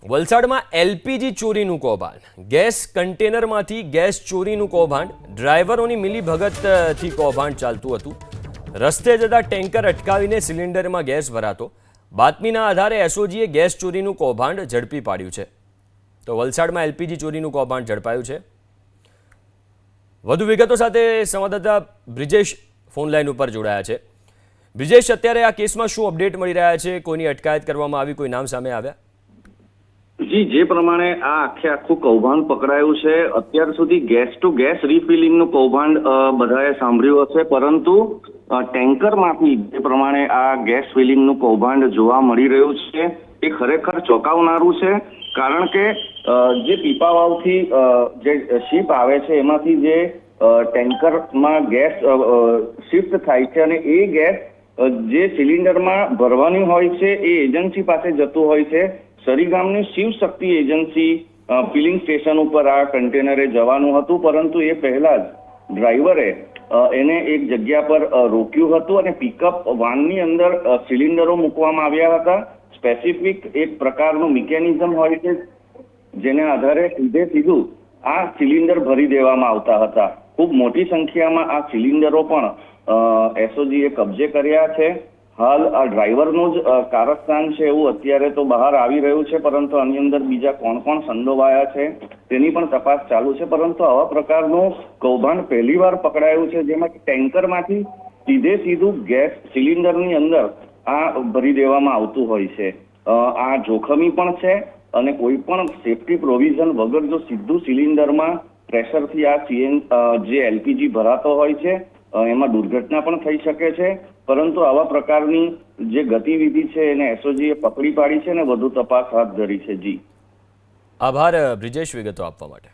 વલસાડમાં એલપીજી ચોરીનું કૌભાંડ, gas કન્ટેનરમાંથી gas ચોરીનું કૌભાંડ, ડ્રાઈવરોની મિલીભગતથી કૌભાંડ ચાલતું હતું. રસ્તે જતા ટેન્કર અટકાવીને સિલિન્ડરમાં ગેસ ભરાતો. બાતમીના આધારે એસઓજીએ ગેસ ચોરીનું કૌભાંડ ઝડપી પાડ્યું છે. તો વલસાડમાં એલપીજી ચોરીનું કૌભાંડ ઝડપાયું છે. વધુ વિગતો સાથે સંવાદદાતા બ્રિજેશ ફોન લાઈન ઉપર જોડાયા છે. બ્રિજેશ, અત્યારે આ કેસમાં શું અપડેટ મળી રહ્યા છે? કોઈની અટકાયત કરવામાં આવી? કોઈ નામ સામે આવ્યા? જી, જે પ્રમાણે આ આખું કૌભાંડ પકડાયું છે, અત્યાર સુધી ગેસ ટુ ગેસ રિફિલિંગનું કૌભાંડ બધાએ સાંભળ્યું હશે, પરંતુ ટેન્કરમાંથી જે પ્રમાણે આ ગેસ ફિલિંગનું કૌભાંડ જોવા મળી રહ્યું છે એ ખરેખર ચોંકાવનારું છે. કારણ કે જે પીપાવાવથી જે શિપ આવે છે એમાંથી જે ટેન્કરમાં ગેસ શિફ્ટ થાય છે અને એ ગેસ જે સિલિન્ડરમાં ભરવાની હોય છે એ એજન્સી પાસે જતું હોય છે. સરીગામની શિવશક્તિ એજન્સી ફિલિંગ સ્ટેશન ઉપર આ કન્ટેનરે જવાનું હતું, પરંતુ એ પહેલા જ ડ્રાઈવરે એને એક જગ્યા પર રોક્યું હતું અને પિકઅપ વાનની અંદર સિલિન્ડરો મૂકવામાં આવ્યા હતા. સ્પેસિફિક એક પ્રકારનું મિકેનિઝમ હોય છે જેને આધારે સીધું આ સિલિન્ડર ભરી દેવામાં આવતા હતા. ખૂબ મોટી સંખ્યામાં આ સિલિન્ડરો પણ એસઓજીએ કબજે કર્યા છે. હાલ આ ડ્રાઈવરનું જ કારસ્તાન છે એવું અત્યારે તો બહાર આવી રહ્યું છે, પરંતુ આની અંદર બીજા કોણ કોણ સંડોવાયા છે તેની પણ તપાસ ચાલુ છે. પરંતુ આવા પ્રકારનું કૌભાંડ પહેલીવાર પકડાયું છે, જેમાં ટેન્કરમાંથી સીધું ગેસ સિલિન્ડરની અંદર આ ભરી દેવામાં આવતું હોય છે. આ જોખમી પણ છે અને કોઈ પણ સેફટી પ્રોવિઝન વગર જો સીધું સિલિન્ડરમાં પ્રેશરથી આ જે એલપીજી ભરાતો હોય છે એમાં દુર્ઘટના પણ થઈ શકે છે. પરંતુ આવા પ્રકારની જે ગતિવિધિ છે એને એસઓજીએ પકડી પાડી છે અને વધુ તપાસ હાથ ધરી છે. જી, આભાર બ્રિજેશ વિગતો આપવા માટે.